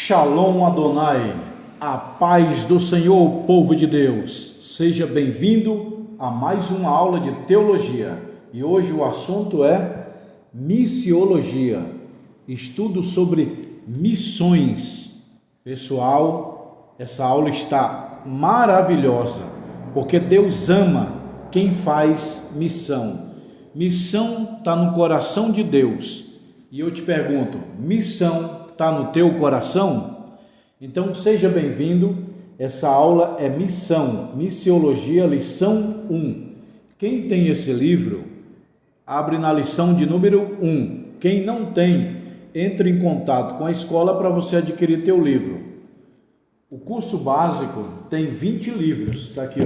Shalom Adonai, a paz do Senhor, povo de Deus. Seja bem-vindo a mais uma aula de teologia. E hoje o assunto é missiologia, estudo sobre missões. Pessoal, essa aula está maravilhosa, porque Deus ama quem faz missão. Missão está no coração de Deus. E eu te pergunto, missão está no teu coração? Então seja bem-vindo. Essa aula é missiologia, lição 1. Quem tem esse livro, abre na lição de número 1. Quem não tem, entre em contato com a escola para você adquirir teu livro. O curso básico tem 20 livros, está aqui,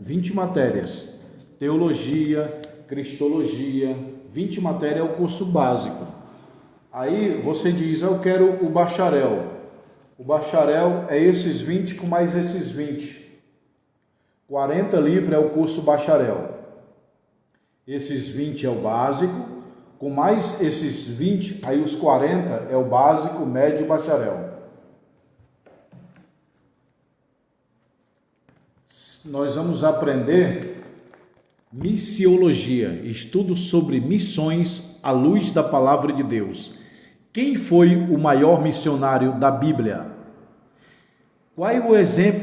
20 matérias. Teologia, cristologia, 20 matérias é o curso básico. Aí você diz, eu quero o bacharel. O bacharel é esses 20 com mais esses 20. 40 livros é o curso bacharel. Esses 20 é o básico, com mais esses 20, aí os 40 é o básico, médio, bacharel. Nós vamos aprender missiologia, estudo sobre missões à luz da palavra de Deus. Quem foi o maior missionário da Bíblia?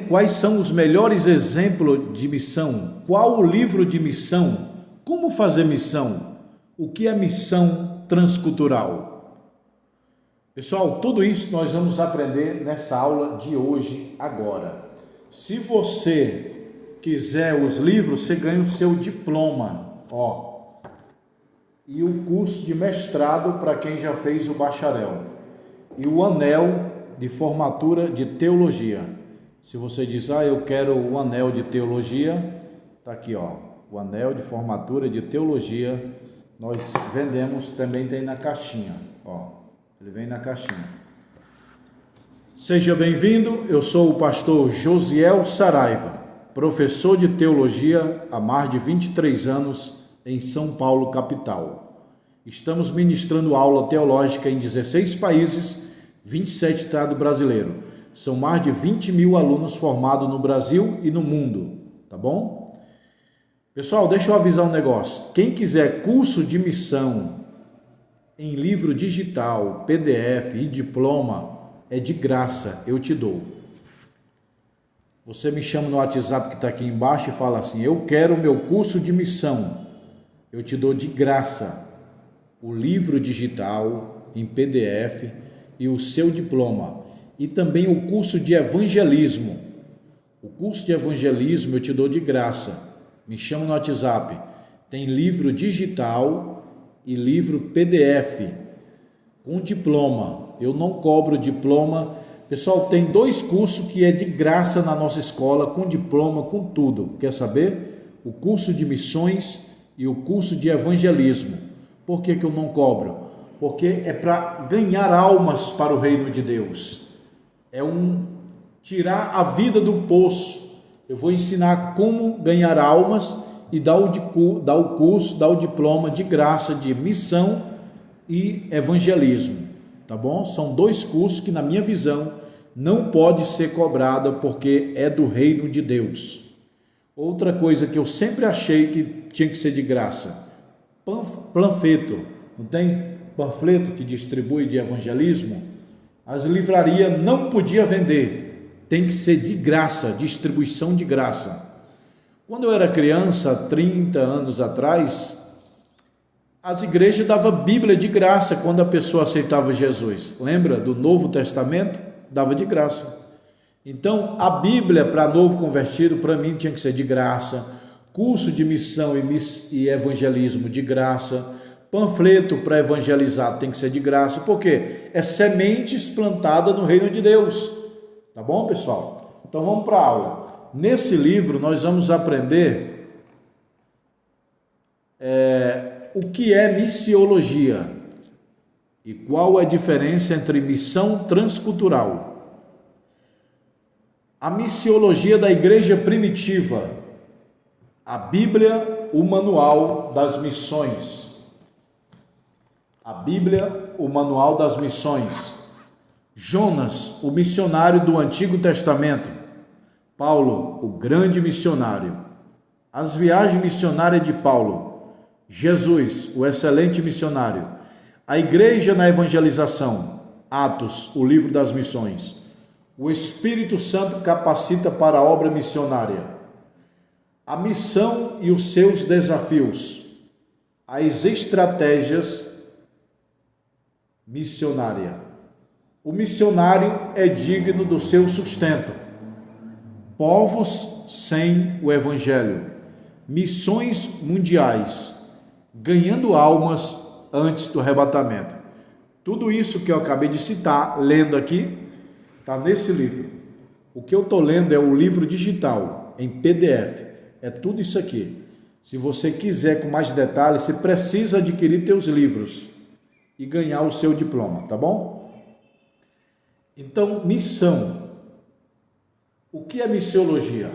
Quais são os melhores exemplos de missão? Qual o livro de missão? Como fazer missão? O que é missão transcultural? Pessoal, tudo isso nós vamos aprender nessa aula de hoje, agora. Se você quiser os livros, você ganha o seu diploma, e o curso de mestrado para quem já fez o bacharel, e o anel de formatura de teologia. Se você diz, eu quero o anel de teologia, tá aqui, o anel de formatura de teologia, nós vendemos, também tem na caixinha, ele vem na caixinha. Seja bem-vindo, eu sou o pastor Josiel Saraiva, professor de teologia há mais de 23 anos em São Paulo, capital. Estamos ministrando aula teológica em 16 países, 27 estados brasileiros. São mais de 20 mil alunos formados no Brasil e no mundo, tá bom? Pessoal, deixa eu avisar um negócio. Quem quiser curso de missão em livro digital, PDF e diploma, é de graça, eu te dou. Você me chama no WhatsApp que está aqui embaixo e fala assim, eu quero o meu curso de missão. Eu te dou de graça o livro digital em PDF e o seu diploma. E também o curso de evangelismo. O curso de evangelismo eu te dou de graça. Me chama no WhatsApp. Tem livro digital e livro PDF com diploma. Eu não cobro diploma. Pessoal, tem 2 cursos que é de graça na nossa escola, com diploma, com tudo. Quer saber? O curso de missões e o curso de evangelismo. Por que eu não cobro? Porque é para ganhar almas para o reino de Deus. Tirar a vida do poço. Eu vou ensinar como ganhar almas e dar o curso, dar o diploma de graça de missão e evangelismo. Tá bom? São 2 cursos que, na minha visão, não pode ser cobrada porque é do reino de Deus. Outra coisa que eu sempre achei que tinha que ser de graça, panfleto, não tem panfleto que distribui de evangelismo? As livrarias não podiam vender, tem que ser de graça, distribuição de graça. Quando eu era criança, 30 anos atrás, as igrejas davam Bíblia de graça quando a pessoa aceitava Jesus. Lembra do Novo Testamento? Dava de graça. Então, a Bíblia para novo convertido, para mim, tinha que ser de graça. Curso de missão e evangelismo de graça. Panfleto para evangelizar tem que ser de graça. Por quê? É sementes plantadas no reino de Deus. Tá bom, pessoal? Então, vamos para a aula. Nesse livro, nós vamos aprender o que é missiologia e qual é a diferença entre missão transcultural. A missiologia da igreja primitiva, a Bíblia, o manual das missões. A Bíblia, o manual das missões. Jonas, o missionário do Antigo Testamento. Paulo, o grande missionário. As viagens missionárias de Paulo. Jesus, o excelente missionário. A igreja na evangelização. Atos, o livro das missões. O Espírito Santo capacita para a obra missionária. A missão e os seus desafios. As estratégias missionárias. O missionário é digno do seu sustento. Povos sem o evangelho. Missões mundiais. Ganhando almas antes do arrebatamento. Tudo isso que eu acabei de citar, lendo aqui, está nesse livro. O que eu estou lendo é o livro digital, em PDF. É tudo isso aqui. Se você quiser com mais detalhes, você precisa adquirir teus livros e ganhar o seu diploma, tá bom? Então, missão. O que é missiologia?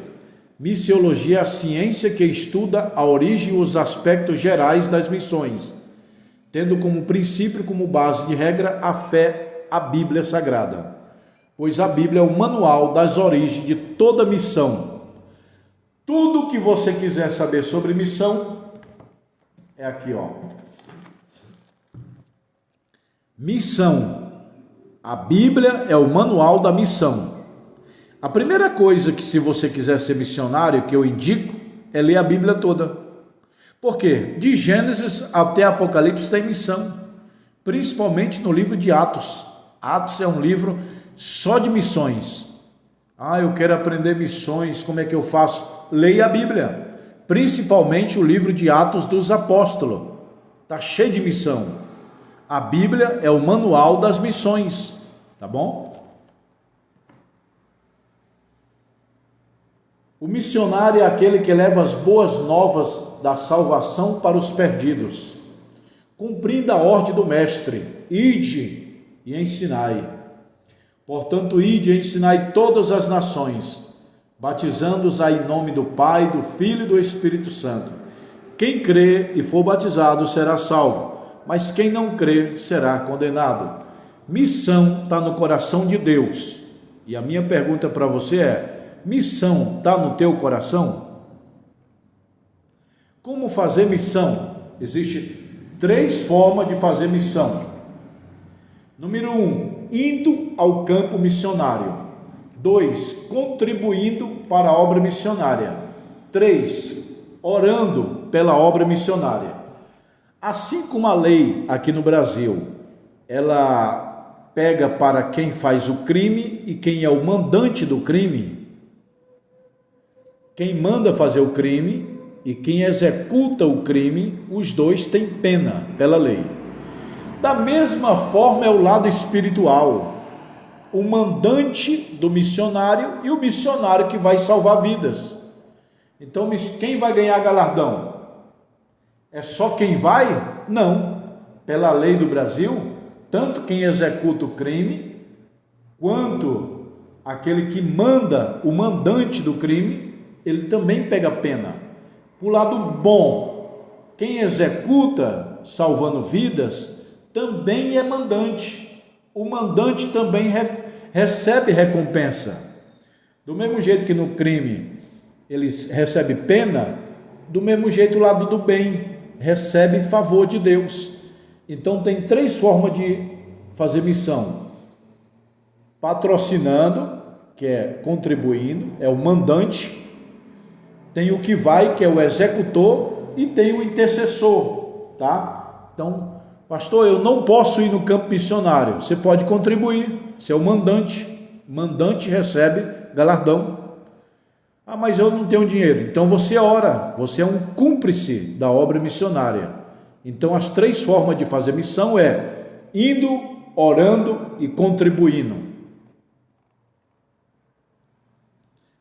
Missiologia é a ciência que estuda a origem e os aspectos gerais das missões, tendo como princípio, como base de regra, a fé, a Bíblia Sagrada. Pois a Bíblia é o manual das origens de toda missão. Tudo que você quiser saber sobre missão, é aqui, ó. Missão. A Bíblia é o manual da missão. A primeira coisa que, se você quiser ser missionário, que eu indico, é ler a Bíblia toda. Por quê? De Gênesis até Apocalipse tem missão, principalmente no livro de Atos. Atos é um livro só de missões. Eu quero aprender missões, como é que eu faço? Leia a Bíblia, principalmente o livro de Atos dos Apóstolos. Está cheio de missão. A Bíblia é o manual das missões, tá bom? O missionário é aquele que leva as boas novas da salvação para os perdidos, cumprindo a ordem do mestre: ide e ensinai. Portanto, ide e ensinai todas as nações, batizando-os em nome do Pai, do Filho e do Espírito Santo. Quem crê e for batizado será salvo, mas quem não crê será condenado. Missão está no coração de Deus. E a minha pergunta para você é: missão está no teu coração? Como fazer missão? Existem 3 formas de fazer missão. Número 1, indo ao campo missionário. 2, contribuindo para a obra missionária. 3, orando pela obra missionária. Assim como a lei aqui no Brasil, ela pega para quem faz o crime e quem é o mandante do crime, quem manda fazer o crime e quem executa o crime, os dois têm pena pela lei. Da mesma forma é o lado espiritual, o mandante do missionário e o missionário que vai salvar vidas. Então, quem vai ganhar galardão? É só quem vai? Não. Pela lei do Brasil, tanto quem executa o crime, quanto aquele que manda, o mandante do crime, ele também pega pena. O lado bom, quem executa salvando vidas, também é mandante. O mandante também recebe recompensa. Do mesmo jeito que no crime ele recebe pena, do mesmo jeito o lado do bem recebe favor de Deus. Então tem 3 formas de fazer missão: patrocinando, que é contribuindo, é o mandante; tem o que vai, que é o executor; e tem o intercessor, tá? Então, pastor, eu não posso ir no campo missionário. Você pode contribuir, você é o mandante recebe galardão. Mas eu não tenho dinheiro. Então você ora, você é um cúmplice da obra missionária. Então as 3 formas de fazer missão é indo, orando e contribuindo.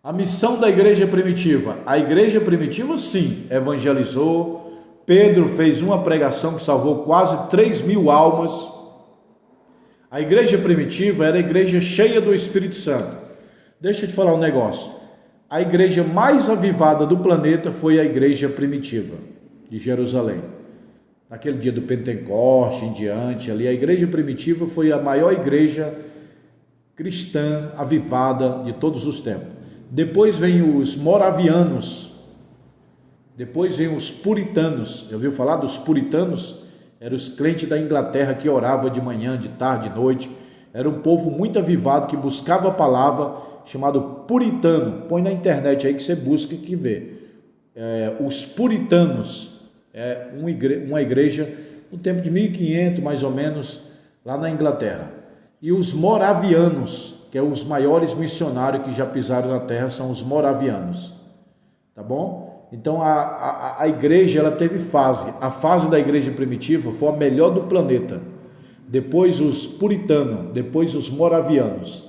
A missão da igreja primitiva. A igreja primitiva, sim, evangelizou. Pedro fez uma pregação que salvou quase 3.000 almas. A igreja primitiva era a igreja cheia do Espírito Santo. Deixa eu te falar um negócio. A igreja mais avivada do planeta foi a igreja primitiva de Jerusalém. Naquele dia do Pentecoste em diante, ali, a igreja primitiva foi a maior igreja cristã avivada de todos os tempos. Depois vem os moravianos, depois vem os puritanos. Já ouviu falar dos puritanos? Eram os crentes da Inglaterra que oravam de manhã, de tarde, de noite. Era um povo muito avivado que buscava a palavra, chamado puritano. Põe na internet aí que você busca e que vê. Os puritanos, uma igreja no tempo de 1500 mais ou menos, lá na Inglaterra. E os moravianos, que são os maiores missionários que já pisaram na terra, são os moravianos, tá bom? Então a igreja, ela teve fase. A fase da igreja primitiva foi a melhor do planeta, depois os puritanos, depois os moravianos.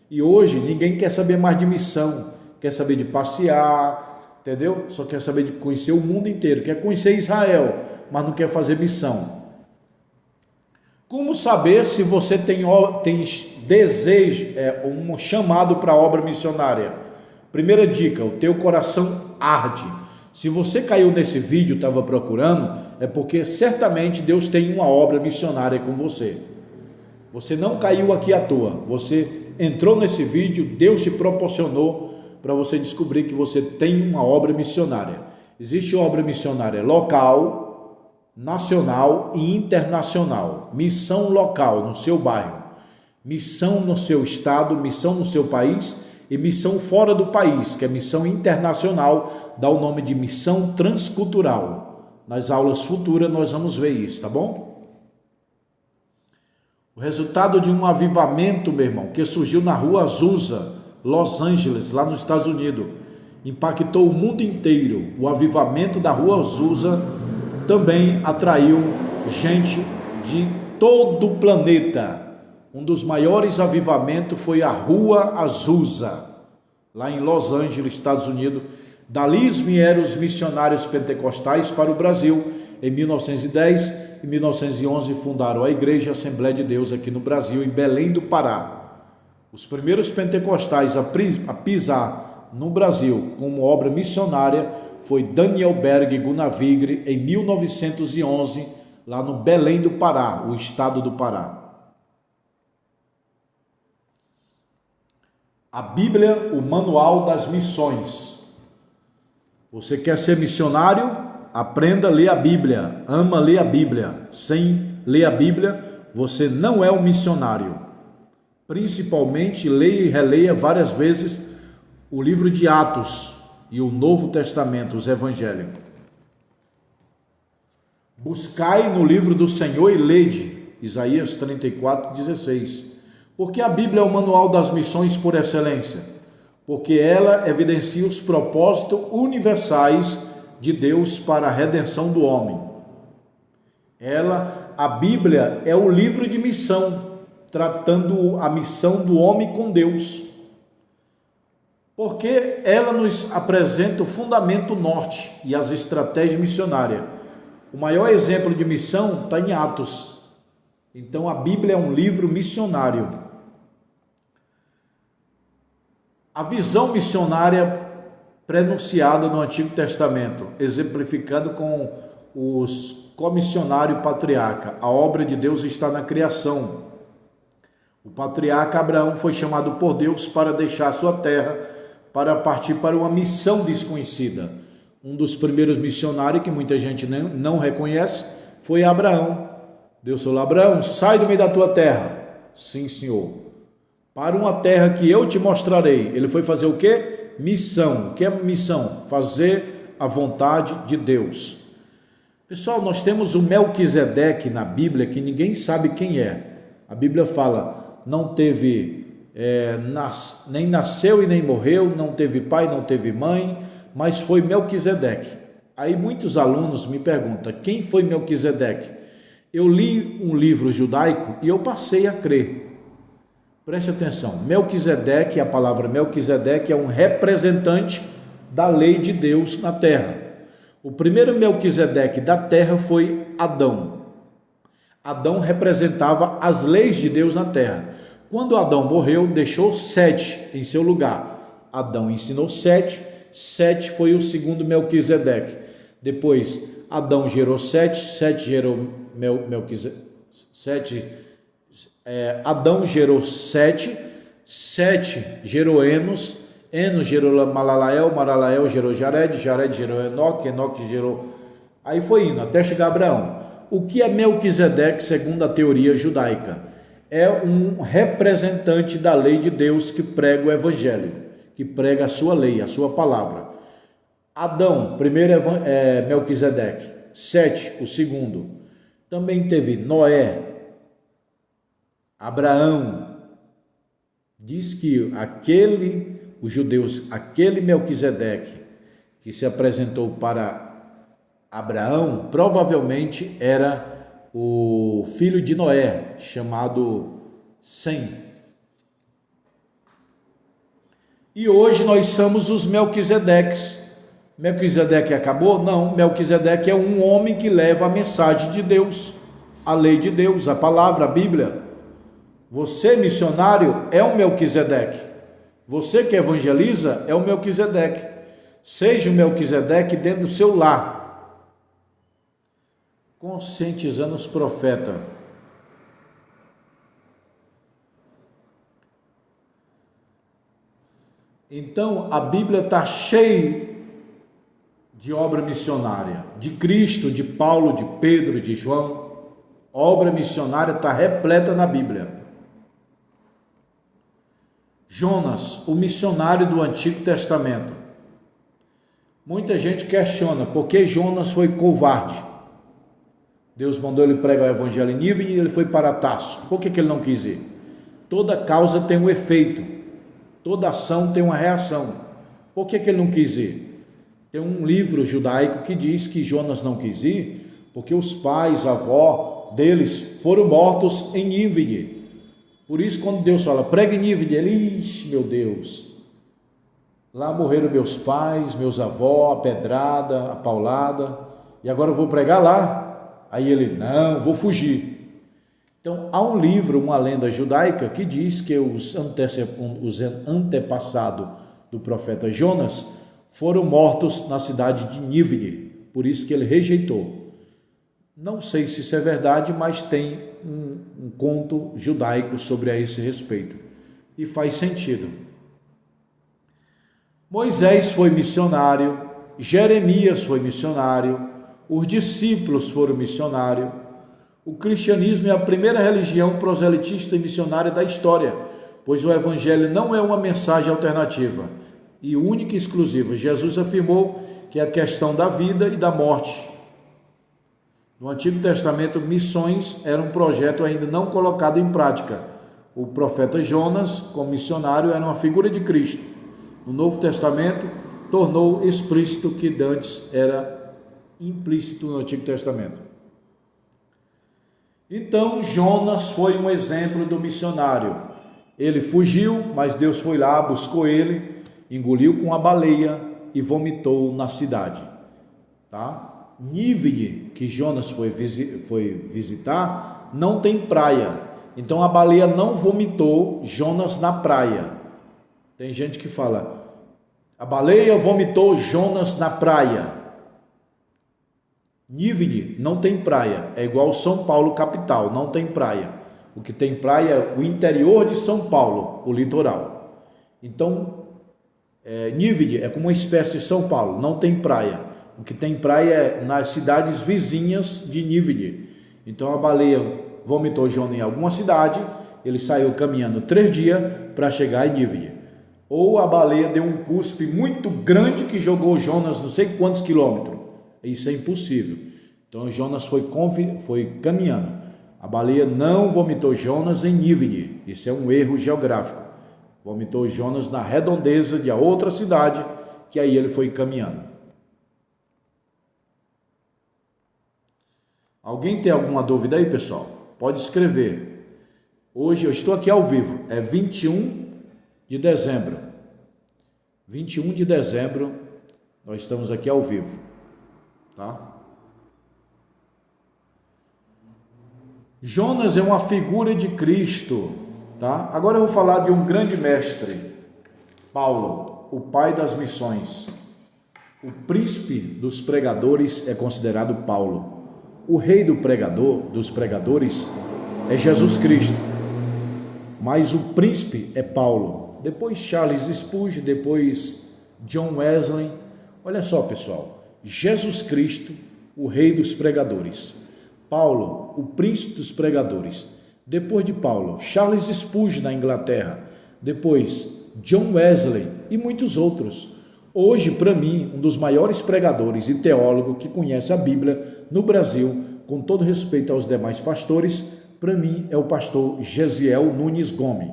E hoje ninguém quer saber mais de missão, quer saber de passear, entendeu? Só quer saber de conhecer o mundo inteiro, quer conhecer Israel, mas não quer fazer missão. Como saber se você tem desejo, um chamado para a obra missionária? Primeira dica, o teu coração arde. Se você caiu nesse vídeo, estava procurando, é porque certamente Deus tem uma obra missionária com você. Você não caiu aqui à toa, você entrou nesse vídeo, Deus te proporcionou para você descobrir que você tem uma obra missionária. Existe obra missionária local, nacional e internacional. Missão local no seu bairro, missão no seu estado, missão no seu país e missão fora do país, que é missão internacional, dá o nome de missão transcultural. Nas aulas futuras nós vamos ver isso, tá bom? O resultado de um avivamento, meu irmão, que surgiu na rua Azusa, Los Angeles, lá nos Estados Unidos, impactou o mundo inteiro. O avivamento da rua Azusa também atraiu gente de todo o planeta. Um dos maiores avivamentos foi a Rua Azusa, lá em Los Angeles, Estados Unidos. Dali vieram os missionários pentecostais para o Brasil. Em 1910 e 1911 fundaram a Igreja Assembleia de Deus aqui no Brasil, em Belém do Pará. Os primeiros pentecostais a pisar no Brasil como obra missionária foi Daniel Berg Gunavigre, em 1911, lá no Belém do Pará, o estado do Pará. A Bíblia, o manual das missões. Você quer ser missionário? Aprenda a ler a Bíblia, ama ler a Bíblia. Sem ler a Bíblia, você não é um missionário. Principalmente, leia e releia várias vezes o livro de Atos e o Novo Testamento, os Evangelhos. Buscai no livro do Senhor e lede, Isaías 34:16. Porque a Bíblia é o manual das missões por excelência, porque ela evidencia os propósitos universais de Deus para a redenção do homem. A Bíblia é o livro de missão, tratando a missão do homem com Deus. Porque ela nos apresenta o fundamento norte e as estratégias missionárias. O maior exemplo de missão está em Atos. Então a Bíblia é um livro missionário. A visão missionária prenunciada no Antigo Testamento, exemplificando com os comissionários patriarca. A obra de Deus está na criação. O patriarca Abraão foi chamado por Deus para deixar sua terra, para partir para uma missão desconhecida. Um dos primeiros missionários que muita gente não reconhece foi Abraão. Deus falou: Abraão, sai do meio da tua terra. Sim, Senhor. Para uma terra que eu te mostrarei. Ele foi fazer o quê? Missão. O que é missão? Fazer a vontade de Deus. Pessoal, nós temos o Melquisedeque na Bíblia, que ninguém sabe quem é. A Bíblia fala, não teve, nem nasceu e nem morreu, não teve pai, não teve mãe, mas foi Melquisedeque. Aí muitos alunos me perguntam, quem foi Melquisedeque? Eu li um livro judaico e eu passei a crer. Preste atenção, Melquisedeque, a palavra Melquisedeque é um representante da lei de Deus na terra. O primeiro Melquisedeque da terra foi Adão. Adão representava as leis de Deus na terra. Quando Adão morreu, deixou Sete em seu lugar. Adão ensinou Sete, Sete foi o segundo Melquisedeque. Depois, Adão gerou Sete, Sete gerou Melquisedeque. Adão gerou Sete, Sete gerou Enos, Enos gerou Malalael, Malalael gerou Jared, Jared gerou Enoque, Enoque gerou... Aí foi indo, até chegar a Abraão. O que é Melquisedeque, segundo a teoria judaica? É um representante da lei de Deus que prega o evangelho, que prega a sua lei, a sua palavra. Adão, primeiro é Melquisedeque. Sete, o segundo. Também teve Noé, Abraão. Diz que os judeus, aquele Melquisedeque que se apresentou para Abraão, provavelmente era o filho de Noé, chamado Sem. E hoje nós somos os Melquisedeques. Melquisedeque acabou? Não, Melquisedeque é um homem que leva a mensagem de Deus, a lei de Deus, a palavra, a Bíblia. Você, missionário, é um Melquisedeque. Você que evangeliza é o Melquisedeque. Seja o Melquisedeque dentro do seu lar, conscientizando os profetas. Então, a Bíblia está cheia de obra missionária, de Cristo, de Paulo, de Pedro, de João. Obra missionária está repleta na Bíblia. Jonas, o missionário do Antigo Testamento. Muita gente questiona por que Jonas foi covarde. Deus mandou ele pregar o evangelho em Nínive e ele foi para Tarso. Por que ele não quis ir? Toda causa tem um efeito, toda ação tem uma reação. Por que ele não quis ir? Tem um livro judaico que diz que Jonas não quis ir porque os pais, a avó deles foram mortos em Nínive. Por isso, quando Deus fala, pregue em Nínive, ele, ixi, meu Deus, lá morreram meus pais, meus avós, a pedrada, a paulada, e agora eu vou pregar lá? Aí ele, não, vou fugir. Então, há um livro, uma lenda judaica, que diz que os antepassados do profeta Jonas foram mortos na cidade de Nínive, por isso que ele rejeitou. Não sei se isso é verdade, mas tem um conto judaico sobre esse respeito. E faz sentido. Moisés foi missionário, Jeremias foi missionário, os discípulos foram missionários. O cristianismo é a primeira religião proselitista e missionária da história, pois o evangelho não é uma mensagem alternativa e única e exclusiva. Jesus afirmou que é a questão da vida e da morte. No Antigo Testamento, missões era um projeto ainda não colocado em prática. O profeta Jonas, como missionário, era uma figura de Cristo. No Novo Testamento, tornou explícito que antes era implícito no Antigo Testamento. Então, Jonas foi um exemplo do missionário. Ele fugiu, mas Deus foi lá, buscou ele, engoliu com a baleia e vomitou na cidade. Tá? Nínive, que Jonas foi visitar, não tem praia. Então a baleia não vomitou Jonas na praia. Tem gente que fala, a baleia vomitou Jonas na praia. Nínive não tem praia, é igual São Paulo capital, não tem praia. O que tem praia é o interior de São Paulo, o litoral. Então, Nínive é como uma espécie de São Paulo, não tem praia. O que tem praia é nas cidades vizinhas de Nínive. Então a baleia vomitou Jonas em alguma cidade, ele saiu caminhando 3 dias para chegar em Nínive. Ou a baleia deu um cuspe muito grande que jogou Jonas não sei quantos quilômetros. Isso é impossível. Então Jonas foi caminhando. A baleia não vomitou Jonas em Nínive. Isso é um erro geográfico. Vomitou Jonas na redondeza de outra cidade, que aí ele foi caminhando. Alguém tem alguma dúvida aí, pessoal? Pode escrever. Hoje eu estou aqui ao vivo. É 21 de dezembro. 21 de dezembro, nós estamos aqui ao vivo. Tá? Jonas é uma figura de Cristo. Tá? Agora eu vou falar de um grande mestre, Paulo, o pai das missões. O príncipe dos pregadores é considerado Paulo. O rei dos pregadores é Jesus Cristo. mas o príncipe é Paulo. Depois Charles Spurgeon, depois John Wesley. Olha só, pessoal, Jesus Cristo, o rei dos pregadores. Paulo, o príncipe dos pregadores. Depois de Paulo, Charles Spurgeon na Inglaterra. Depois, John Wesley e muitos outros. Hoje, para mim, um dos maiores pregadores e teólogo que conhece a Bíblia no Brasil, com todo respeito aos demais pastores, para mim é o pastor Gesiel Nunes Gomes.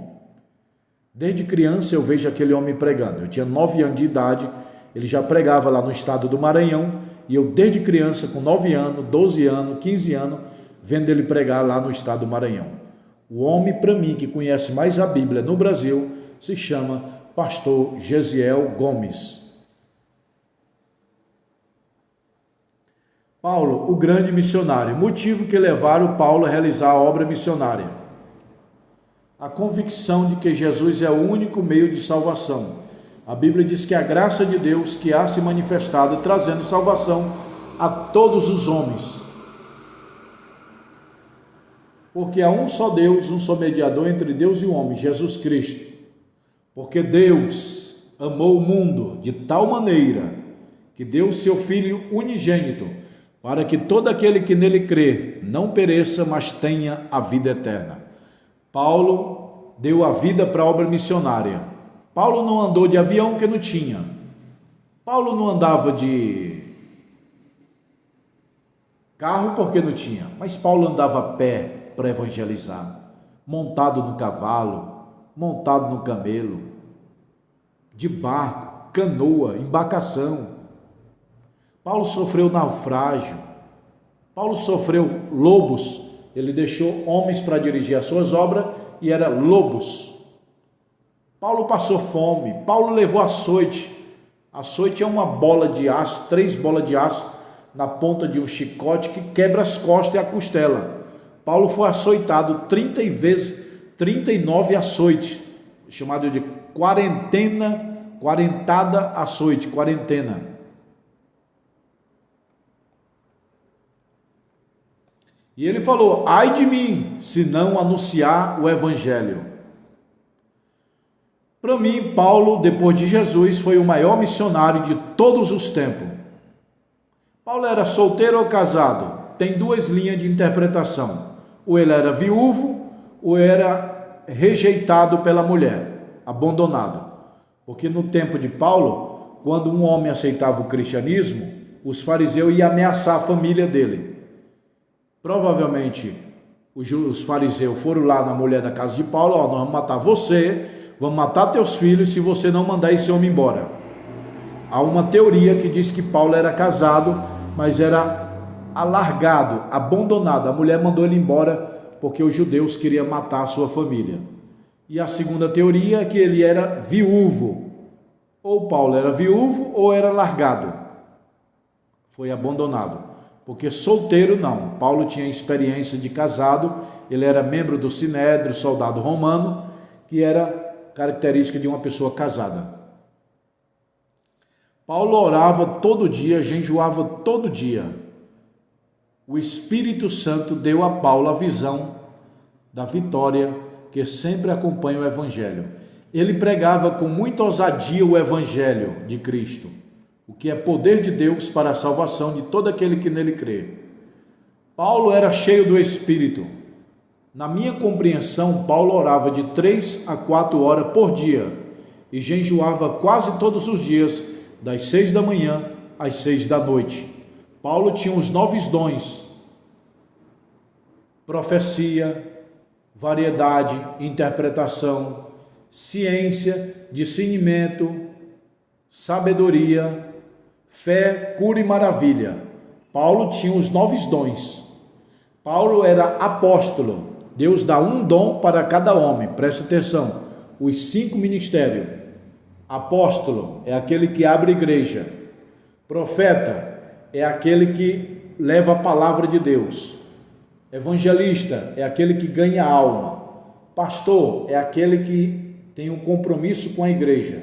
Desde criança eu vejo aquele homem pregando. Eu tinha 9 anos de idade, ele já pregava lá no estado do Maranhão, e eu desde criança, com 9 anos, 12 anos, 15 anos, vendo ele pregar lá no estado do Maranhão. O homem, para mim, que conhece mais a Bíblia no Brasil, se chama pastor Gesiel Gomes. Paulo, o grande missionário. Motivo que levaram Paulo a realizar a obra missionária. A convicção de que Jesus é o único meio de salvação. A Bíblia diz que a graça de Deus que há se manifestado trazendo salvação a todos os homens. Porque há um só Deus, um só mediador entre Deus e o homem, Jesus Cristo. Porque Deus amou o mundo de tal maneira que deu seu Filho unigênito, para que todo aquele que nele crê não pereça, mas tenha a vida eterna. Paulo deu a vida para a obra missionária. Paulo não andou de avião que não tinha. Paulo não andava de carro porque não tinha. Mas Paulo andava a pé para evangelizar, montado no cavalo, montado no camelo, de barco, canoa, embarcação. Paulo sofreu naufrágio, Paulo sofreu lobos, ele deixou homens para dirigir as suas obras e era lobos. Paulo passou fome, Paulo levou açoite. Açoite é uma bola de aço, 3 bolas de aço na ponta de um chicote que quebra as costas e a costela. Paulo foi açoitado 30 vezes, 39 açoites, chamado de quarentada açoite, quarentena. E ele falou: ai de mim, se não anunciar o evangelho. Para mim, Paulo, depois de Jesus, foi o maior missionário de todos os tempos. Paulo era solteiro ou casado? Tem 2 linhas de interpretação. Ou ele era viúvo, ou era rejeitado pela mulher, abandonado. Porque no tempo de Paulo, quando um homem aceitava o cristianismo, os fariseus iam ameaçar a família dele. Provavelmente os fariseus foram lá na mulher da casa de Paulo: ó, nós vamos matar você, vamos matar teus filhos se você não mandar esse homem embora. Há uma teoria que diz que Paulo era casado, mas era alargado, abandonado. A mulher mandou ele embora porque os judeus queriam matar a sua família. E a segunda teoria é que ele era viúvo. Ou Paulo era viúvo ou era largado. Foi abandonado. Porque solteiro não. Paulo tinha experiência de casado, ele era membro do Sinédrio, soldado romano, que era característica de uma pessoa casada. Paulo orava todo dia, jejuava todo dia. O Espírito Santo deu a Paulo a visão da vitória que sempre acompanha o Evangelho. Ele pregava com muita ousadia o Evangelho de Cristo, o que é poder de Deus para a salvação de todo aquele que nele crê. Paulo era cheio do Espírito. Na minha compreensão, Paulo orava de 3 a 4 horas por dia e jejuava quase todos os dias, das 6 da manhã às 6 da noite. Paulo tinha os 9 dons: profecia, variedade, interpretação, ciência, discernimento, sabedoria, fé, cura e maravilha. Paulo tinha os 9 dons. Paulo era apóstolo. Deus dá um dom para cada homem. Preste atenção. Os 5 ministérios. Apóstolo é aquele que abre igreja. Profeta é aquele que leva a palavra de Deus. Evangelista é aquele que ganha alma. Pastor é aquele que tem um compromisso com a igreja.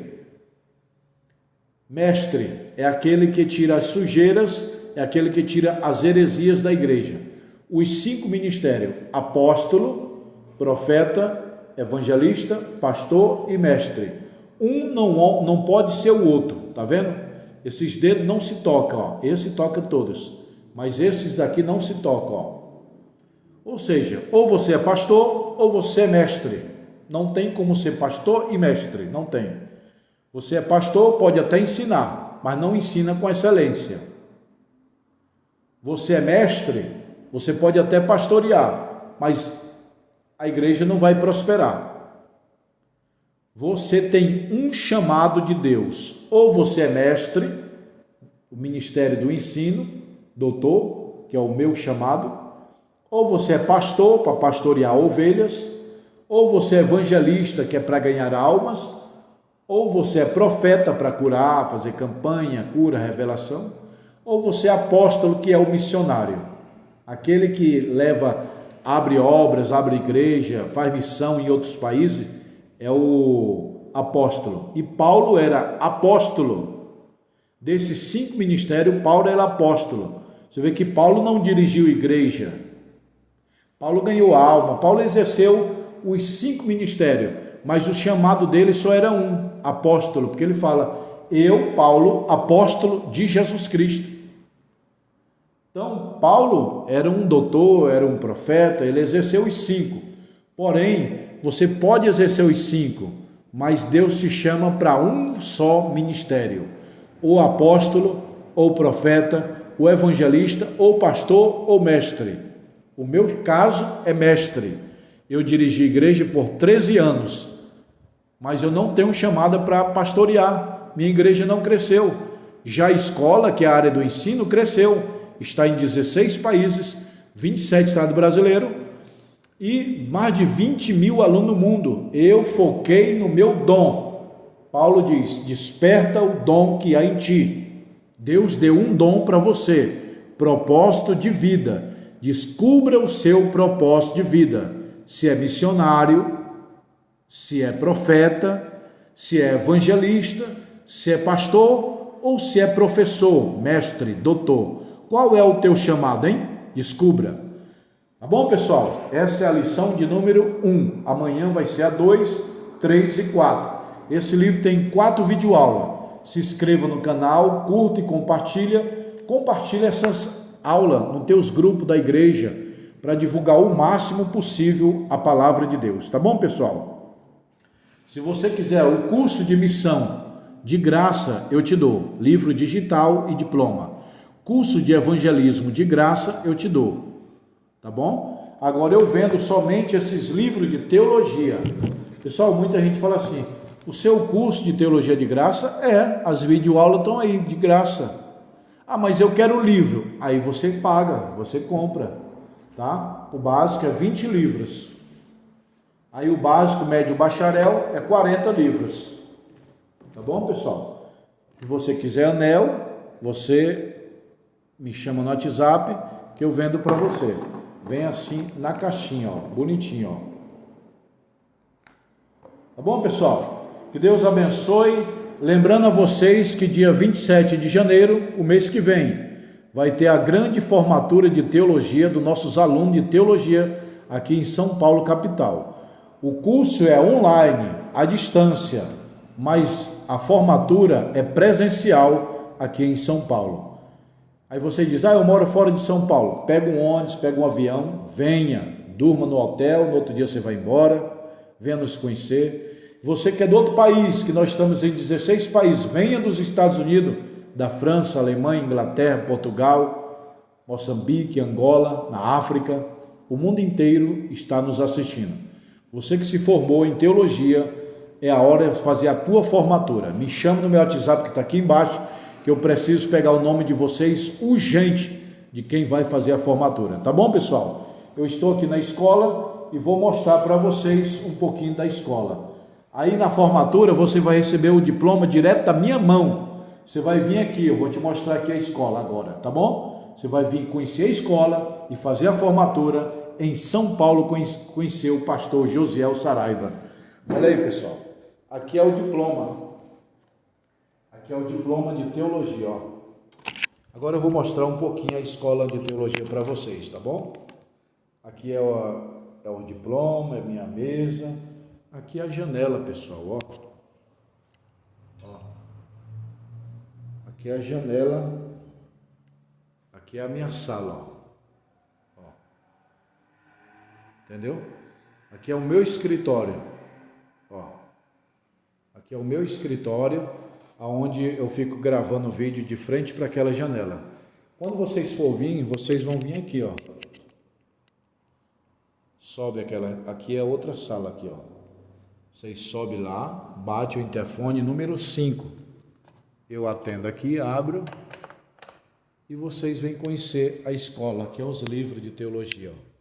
Mestre é aquele que tira as sujeiras, é aquele que tira as heresias da igreja. Os 5 ministérios: apóstolo, profeta, evangelista, pastor e mestre. Um não pode ser o outro, tá vendo? Esses dedos não se tocam, ó. Esse toca todos, mas esses daqui não se tocam, ó. Ou seja, ou você é pastor ou você é mestre. Não tem como ser pastor e mestre, não tem. Você é pastor, pode até ensinar, mas não ensina com excelência. Você é mestre, você pode até pastorear, mas a igreja não vai prosperar. Você tem um chamado de Deus. Ou você é mestre, o ministério do ensino, doutor, que é o meu chamado. Ou você é pastor, para pastorear ovelhas. Ou você é evangelista, que é para ganhar almas. Ou você é profeta, para curar, fazer campanha, cura, revelação. Ou você é apóstolo, que é o missionário. Aquele que abre obras, abre igreja, faz missão em outros países, é o apóstolo. E Paulo era apóstolo. Desses 5 ministérios, Paulo era apóstolo. Você vê que Paulo não dirigiu igreja. Paulo ganhou alma. Paulo exerceu os 5 ministérios, mas o chamado dele só era um, apóstolo, porque ele fala, eu, Paulo, apóstolo de Jesus Cristo. Então, Paulo era um doutor, era um profeta, ele exerceu os 5. Porém, você pode exercer os 5, mas Deus te chama para um só ministério. Ou apóstolo, ou profeta, ou evangelista, ou pastor, ou mestre. O meu caso é mestre. Eu dirigi igreja por 13 anos, mas eu não tenho chamada para pastorear. Minha igreja não cresceu. Já a escola, que é a área do ensino, cresceu. Está em 16 países, 27 estados brasileiros e mais de 20 mil alunos no mundo. Eu foquei no meu dom. Paulo diz, desperta o dom que há em ti. Deus deu um dom para você, propósito de vida. Descubra o seu propósito de vida. Se é missionário, se é profeta, se é evangelista, se é pastor ou se é professor, mestre, doutor. Qual é o teu chamado, hein? Descubra. Tá bom, pessoal? Essa é a lição de número 1. Amanhã vai ser a 2, 3 e 4. Esse livro tem 4 videoaulas. Se inscreva no canal, curta e compartilha. Compartilha essas aulas nos teus grupos da igreja para divulgar o máximo possível a palavra de Deus. Tá bom, pessoal? Se você quiser o curso de missão de graça, eu te dou livro digital e diploma. Curso de evangelismo de graça eu te dou, tá bom? Agora eu vendo somente esses livros de teologia. Pessoal, muita gente fala assim, o seu curso de teologia de graça as videoaulas estão aí de graça. Ah, mas eu quero o livro. Aí você paga, você compra, tá? O básico é 20 livros. Aí o básico, médio, bacharel é 40 livros. Tá bom, pessoal? Se você quiser anel, você me chama no WhatsApp que eu vendo para você. Vem assim na caixinha, ó, bonitinho, ó. Tá bom, pessoal? Que Deus abençoe. Lembrando a vocês que dia 27 de janeiro, o mês que vem, vai ter a grande formatura de teologia dos nossos alunos de teologia aqui em São Paulo, capital. O curso é online, à distância, mas a formatura é presencial aqui em São Paulo. Aí você diz, eu moro fora de São Paulo. Pega um ônibus, pega um avião, venha, durma no hotel, no outro dia você vai embora, venha nos conhecer. Você que é do outro país, que nós estamos em 16 países, venha dos Estados Unidos, da França, Alemanha, Inglaterra, Portugal, Moçambique, Angola, na África. O mundo inteiro está nos assistindo. Você que se formou em teologia, é a hora de fazer a tua formatura. Me chama no meu WhatsApp que está aqui embaixo, que eu preciso pegar o nome de vocês urgente de quem vai fazer a formatura. Tá bom, pessoal? Eu estou aqui na escola e vou mostrar para vocês um pouquinho da escola. Aí na formatura você vai receber o diploma direto da minha mão. Você vai vir aqui, eu vou te mostrar aqui a escola agora, tá bom? Você vai vir conhecer a escola e fazer a formatura em São Paulo, conhecer o pastor Josiel Saraiva. Olha aí, pessoal. Aqui é o diploma. Aqui é o diploma de teologia, ó. Agora eu vou mostrar um pouquinho a escola de teologia para vocês, tá bom? Aqui é o diploma, é minha mesa. Aqui é a janela, pessoal, ó. Ó. Aqui é a janela. Aqui é a minha sala, ó. Ó. Entendeu? Aqui é o meu escritório, ó. Aqui é o meu escritório, aonde eu fico gravando vídeo de frente para aquela janela. Quando vocês for vir, vocês vão vir aqui, ó. Sobe aquela, aqui é outra sala aqui, ó. Vocês sobem lá, bate o interfone número 5. Eu atendo aqui, abro e vocês vêm conhecer a escola, que é os livros de teologia, ó.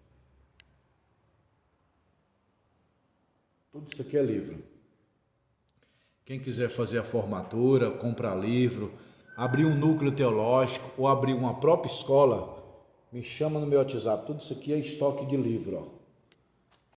Tudo isso aqui é livro. Quem quiser fazer a formatura, comprar livro, abrir um núcleo teológico ou abrir uma própria escola, me chama no meu WhatsApp. Tudo isso aqui é estoque de livro, ó.